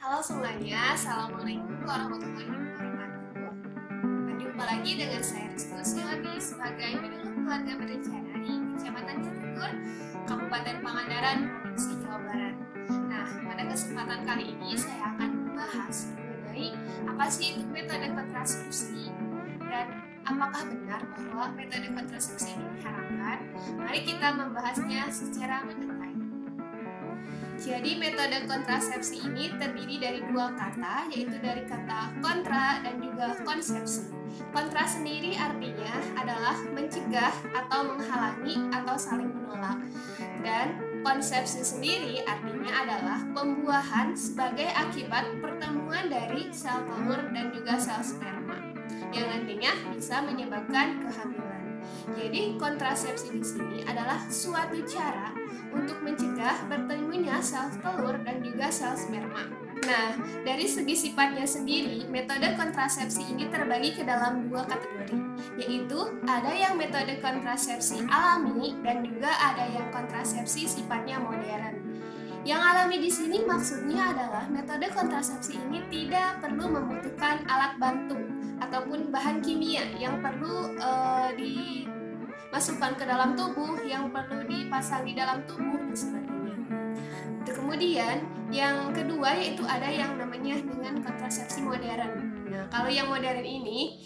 Halo semuanya, Assalamualaikum warahmatullahi wabarakatuh. Berjumpa lagi dengan saya Rizky Kusniawati sebagai penyuluh keluarga berencana di Kecamatan Cibubur, Kabupaten Pangandaran, Provinsi Jawa Barat. Nah, pada kesempatan kali ini saya akan membahas mengenai apa sih itu metode kontrasepsi dan apakah benar bahwa metode kontrasepsi ini diharamkan. Mari kita membahasnya secara mendetail. Jadi metode kontrasepsi ini terdiri dari dua kata, yaitu dari kata kontra dan juga konsepsi. Kontra sendiri artinya adalah mencegah atau menghalangi atau saling menolak. Dan konsepsi sendiri artinya adalah pembuahan sebagai akibat pertemuan dari sel telur dan juga sel sperma, yang nantinya bisa menyebabkan kehamilan. Jadi kontrasepsi di sini adalah suatu cara untuk mencegah bertemunya sel telur dan juga sel sperma. Nah, dari segi sifatnya sendiri, metode kontrasepsi ini terbagi ke dalam dua kategori, yaitu ada yang metode kontrasepsi alami dan juga ada yang kontrasepsi sifatnya modern. Yang alami di sini maksudnya adalah metode kontrasepsi ini tidak perlu membutuhkan alat bantu ataupun bahan kimia yang perlu dimasukkan ke dalam tubuh, yang perlu dipasang di dalam tubuh dan sebagainya. Kemudian yang kedua yaitu ada yang namanya dengan kontrasepsi modern. Nah, kalau yang modern ini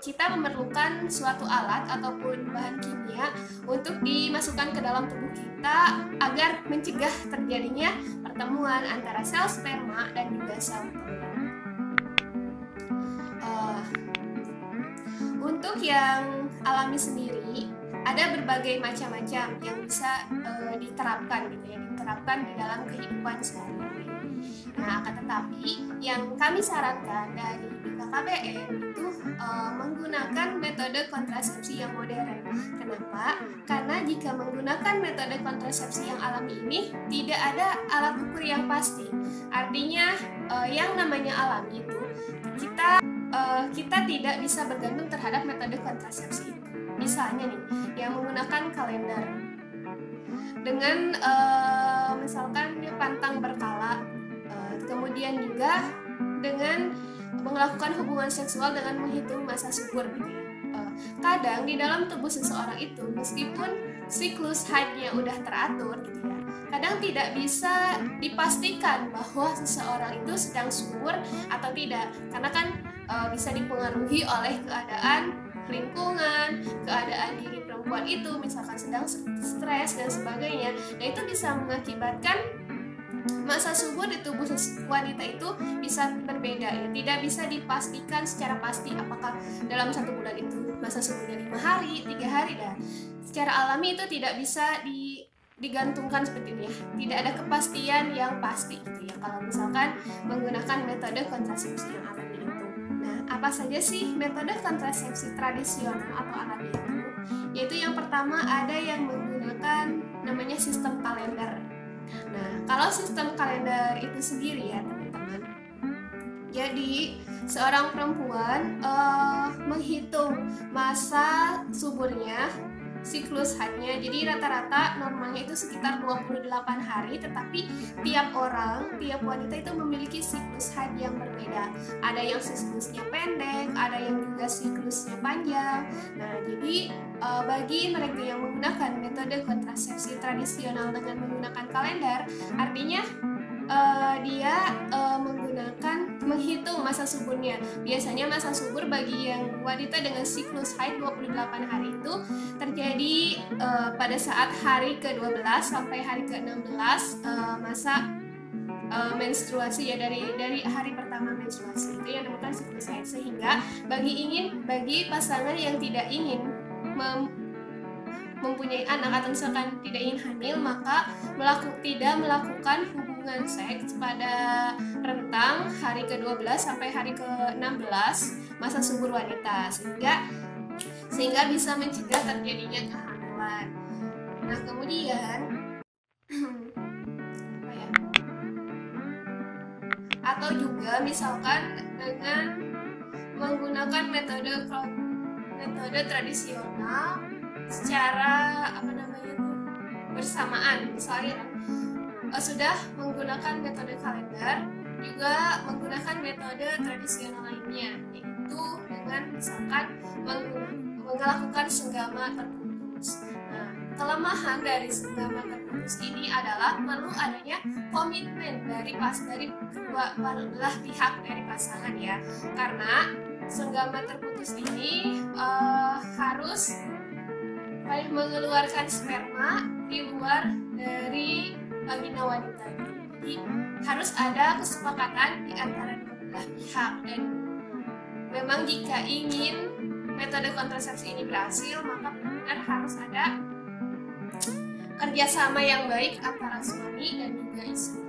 kita memerlukan suatu alat ataupun bahan kimia untuk dimasukkan ke dalam tubuh kita agar mencegah terjadinya pertemuan antara sel sperma dan juga sel telur. Untuk yang alami sendiri ada berbagai macam-macam yang bisa diterapkan gitu ya, diterapkan di dalam kehidupan sehari-hari. Nah, akan tetapi yang kami sarankan dari BKKBN itu menggunakan metode kontrasepsi yang modern. Kenapa? Karena jika menggunakan metode kontrasepsi yang alami ini tidak ada alat ukur yang pasti. Artinya yang namanya alami itu kita tidak bisa bergantung terhadap metode kontrasepsi itu. Misalnya nih, yang menggunakan kalender dengan misalkan dia pantang berkala, kemudian juga dengan melakukan hubungan seksual dengan menghitung masa subur gitu ya. Kadang di dalam tubuh seseorang itu meskipun siklus haidnya udah teratur gitu ya, kadang tidak bisa dipastikan bahwa seseorang itu sedang subur atau tidak, karena kan bisa dipengaruhi oleh keadaan lingkungan, keadaan diri perempuan itu, misalkan sedang stres dan sebagainya. Nah, itu bisa mengakibatkan masa subur di tubuh wanita itu bisa berbeda ya, tidak bisa dipastikan secara pasti apakah dalam satu bulan itu masa suburnya 5 hari, 3 hari, dan secara alami itu tidak bisa digantungkan seperti ini ya, tidak ada kepastian yang pasti gitu ya kalau misalkan menggunakan metode kontrasepsi yang alami itu. Nah, apa saja sih metode kontrasepsi tradisional atau alami itu? Yaitu yang pertama ada yang menggunakan namanya sistem kalender. Nah, kalau sistem kalender itu sendiri ya teman-teman, jadi seorang perempuan menghitung masa suburnya, siklus haidnya. Jadi rata-rata normalnya itu sekitar 28 hari, tetapi tiap wanita itu memiliki siklus haid yang berbeda. Ada yang siklusnya pendek, ada yang juga siklusnya panjang. Nah, jadi bagi mereka yang menggunakan metode kontrasepsi tradisional dengan menggunakan kalender, artinya dia menghitung masa suburnya. Biasanya masa subur bagi yang wanita dengan siklus haid 28 hari itu terjadi pada saat hari ke-12 sampai hari ke-16 masa menstruasi ya, dari hari pertama menstruasi itu yang dinamakan siklus haid. Sehingga bagi pasangan yang tidak ingin mempunyai anak atau misalkan tidak ingin hamil, maka tidak melakukan hubungan seks pada rentang hari ke-12 sampai hari ke-16 masa subur wanita, sehingga bisa mencegah terjadinya kehamilan. Nah, kemudian atau juga misalkan dengan menggunakan metode tradisional secara bersamaan. Misalnya sudah menggunakan metode kalender, menggunakan metode tradisional lainnya, yaitu dengan misalkan melakukan senggama terputus. Nah, kelemahan dari senggama terputus ini adalah perlu adanya komitmen dari kedua belah pihak dari pasangan ya, karena senggama terputus ini harus mengeluarkan sperma di luar dari vagina wanita. Jadi harus ada kesepakatan di antara dua belah pihak, dan memang jika ingin metode kontrasepsi ini berhasil, maka benar-benar harus ada kerjasama yang baik antara suami dan juga istri.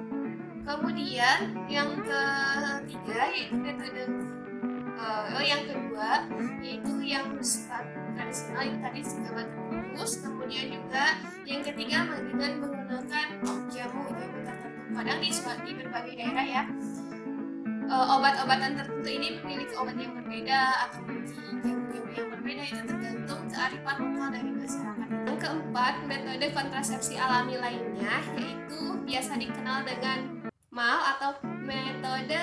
Kemudian yang ketiga yaitu metode yang kedua yaitu yang bersifat tradisional, yang tadi senggama terputus. Kemudian juga yang ketiga dengan menggunakan jamu tertentu. Kadang di berbagai daerah ya, obat-obatan tertentu ini memiliki obat yang berbeda atau jamu-jamu yang berbeda, itu tergantung kearifan lokal dari masyarakat. Yang keempat, metode kontrasepsi alami lainnya yaitu biasa dikenal dengan MAL atau metode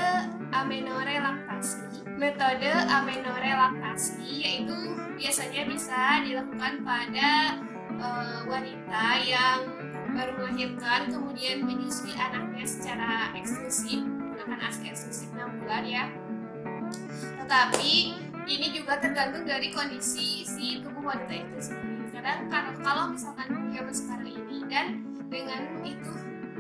amenorelaktasi. Metode amenorelaktasi yaitu biasanya bisa dilakukan pada wanita yang baru melahirkan kemudian menyusui anaknya secara eksklusif, menggunakan ASI eksklusif 6 bulan ya. Tetapi ini juga tergantung dari kondisi si tubuh wanita itu sendiri. Kadang kalau misalkan zaman sekarang ini dan dengan itu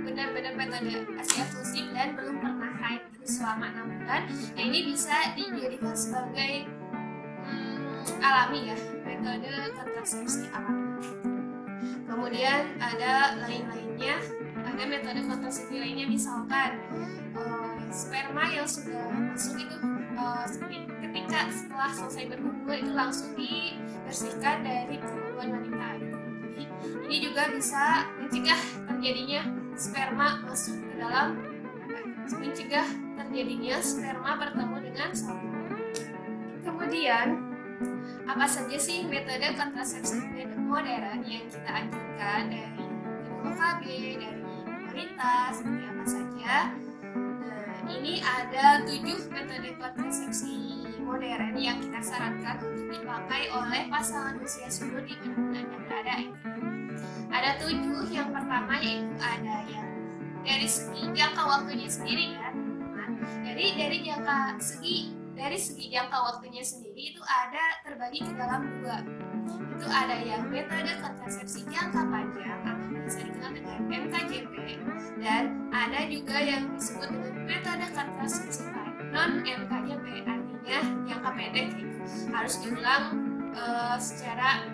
benar-benar metode ASI eksklusif dan belum pernah haid selama 6 bulan, nah ini bisa dijadikan sebagai alami ya, metode kontrasepsi alami. Kemudian ada lainnya, ada metode kontrasepsi lainnya, misalkan sperma yang sudah masuk itu ketika setelah selesai berhubungan itu langsung dibersihkan dari kemaluan wanita. Jadi ini juga bisa mencegah terjadinya sperma masuk ke dalam, mencegah terjadinya sperma bertemu dengan saluran. Kemudian apa saja sih metode kontrasepsi modern yang kita anjurkan dari OKB, dari pemerintah, seperti apa saja? Nah, ini ada 7 metode kontrasepsi modern yang kita sarankan untuk dipakai oleh pasangan usia subur di mana yang berada. Ada 7. Yang pertama yaitu ada yang dari segi jangka waktunya sendiri ya, teman-teman. Dari segi jangka waktunya sendiri itu ada terbagi ke dalam 2. Itu ada yang metode kontrasepsi jangka panjang atau bisa dikenal dengan MKJP, dan ada juga yang disebut dengan metode kontrasepsi non MKJP, artinya jangka pendek itu harus diulang secara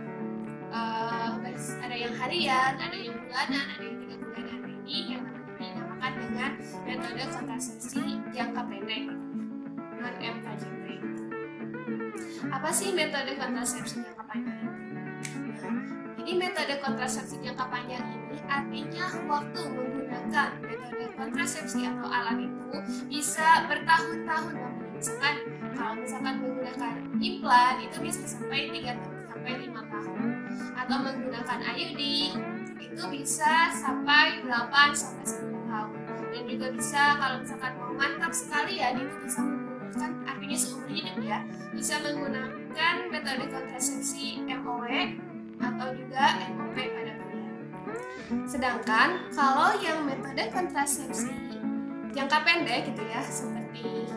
ada yang harian, ada yang bulanan, ada yang 3 bulanan. Ini yang dinamakan dengan metode kontrasepsi jangka pendek non MKJP. Apa sih metode kontrasepsi jangka panjang itu? Jadi metode kontrasepsi jangka panjang ini artinya waktu menggunakan metode kontrasepsi atau alat itu bisa bertahun-tahun. Kalau misalkan menggunakan implan itu bisa sampai 3-5 tahun, atau menggunakan IUD itu bisa sampai 8-10 tahun, dan juga bisa kalau misalkan mau mantap sekalian itu bisa menggunakan, artinya seumur hidup ya, bisa menggunakan metode kontrasepsi MOW atau juga MOP pada pria. Sedangkan kalau yang metode kontrasepsi jangka pendek gitu ya, seperti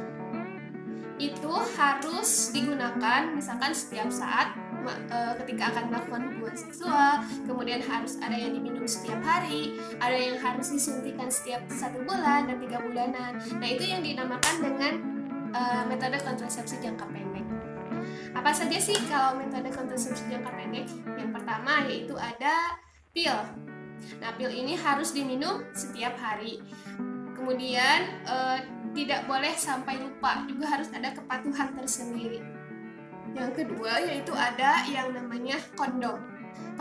itu harus digunakan misalkan setiap saat ketika akan melakukan hubungan seksual, kemudian harus ada yang diminum setiap hari, ada yang harus disuntikan setiap 1 bulan dan 3 bulanan. Nah itu yang dinamakan dengan metode kontrasepsi jangka pendek. Apa saja sih kalau metode kontrasepsi jangka pendek? Yang pertama yaitu ada pil. Nah pil ini harus diminum setiap hari. Kemudian tidak boleh sampai lupa, juga harus ada kepatuhan tersendiri. Yang kedua yaitu ada yang namanya kondom.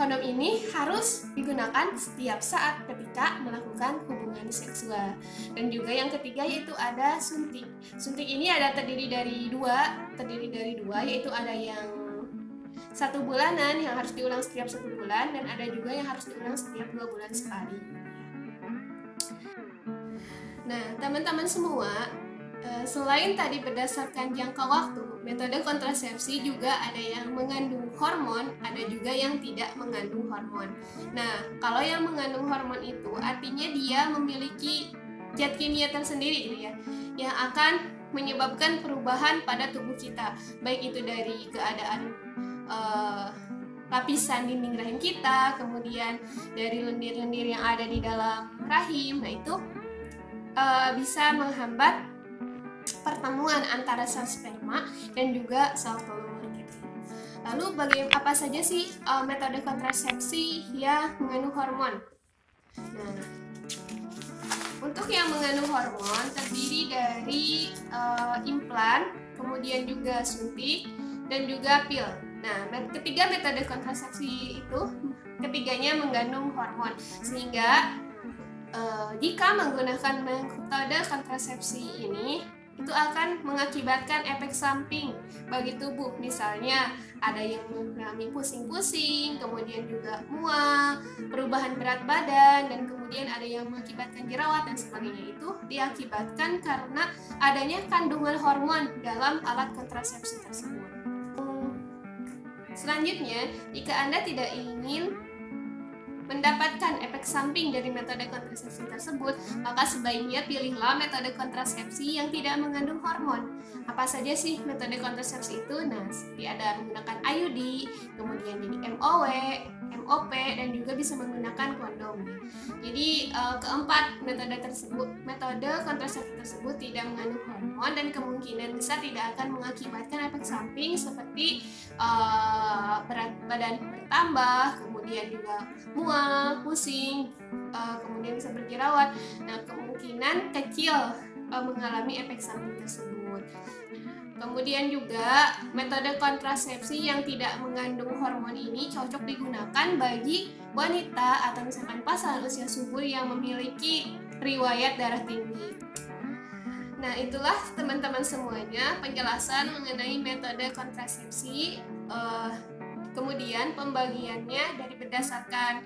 Kondom ini harus digunakan setiap saat ketika melakukan hubungan seksual. Dan juga yang ketiga yaitu ada suntik. Suntik ini ada terdiri dari dua, yaitu ada yang 1 bulanan yang harus diulang setiap 1 bulan, dan ada juga yang harus diulang setiap 2 bulan sekali. Nah, teman-teman semua, Selain tadi berdasarkan jangka waktu, metode kontrasepsi juga ada yang mengandung hormon, ada juga yang tidak mengandung hormon. Nah, kalau yang mengandung hormon itu artinya dia memiliki zat kimia tersendiri gitu ya, yang akan menyebabkan perubahan pada tubuh kita, baik itu dari keadaan lapisan dinding rahim kita, kemudian dari lendir-lendir yang ada di dalam rahim. Nah, itu bisa menghambat pertemuan antara sel sperma dan juga sel telur gitu. Lalu apa saja sih metode kontrasepsi yang mengandung hormon? Nah, untuk yang mengandung hormon terdiri dari implan, kemudian juga suntik dan juga pil. Nah, ketiga metode kontrasepsi itu ketiganya mengandung hormon, sehingga jika menggunakan metode kontrasepsi ini itu akan mengakibatkan efek samping bagi tubuh. Misalnya ada yang mengalami pusing-pusing, kemudian juga mual, perubahan berat badan, dan kemudian ada yang mengakibatkan jerawat dan sebagainya. Itu diakibatkan karena adanya kandungan hormon dalam alat kontrasepsi tersebut. Selanjutnya, jika Anda tidak ingin mendapatkan efek samping dari metode kontrasepsi tersebut, maka sebaiknya pilihlah metode kontrasepsi yang tidak mengandung hormon. Apa saja sih metode kontrasepsi itu? Nah, seperti ada menggunakan IUD, kemudian jadi MOW, MOP, dan juga bisa menggunakan kondom. Jadi keempat metode kontrasepsi tersebut tidak mengandung hormon dan kemungkinan besar tidak akan mengakibatkan efek samping seperti berat badan bertambah, kemudian juga mual, pusing, kemudian bisa berjerawat. Nah, kemungkinan kecil mengalami efek samping tersebut. Kemudian juga metode kontrasepsi yang tidak mengandung hormon ini cocok digunakan bagi wanita atau misalkan pasangan usia subur yang memiliki riwayat darah tinggi. Nah, itulah teman-teman semuanya penjelasan mengenai metode kontrasepsi. Kemudian pembagiannya dari berdasarkan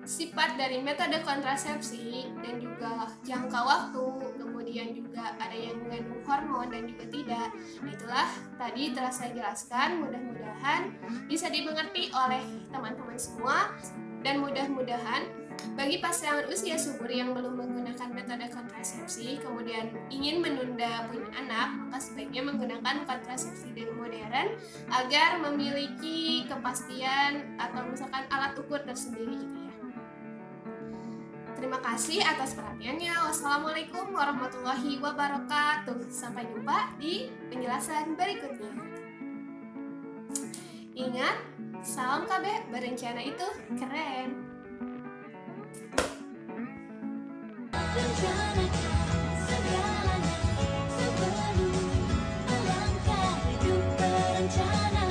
sifat dari metode kontrasepsi dan juga jangka waktu, kemudian juga ada yang mengandung hormon dan juga tidak. Nah, itulah tadi telah saya jelaskan, mudah-mudahan bisa dimengerti oleh teman-teman semua, dan mudah-mudahan bagi pasangan usia subur yang belum menggunakan metode kontrasepsi kemudian ingin menunda punya anak, maka sebaiknya menggunakan kontrasepsi modern agar memiliki kepastian atau misalkan alat ukur tersendiri gitu ya. Terima kasih atas perhatiannya. Wassalamualaikum warahmatullahi wabarakatuh. Sampai jumpa di penjelasan berikutnya. Ingat, salam KB, berencana itu keren. Rencanakan segalanya sebelum melangkah, hidup berencana.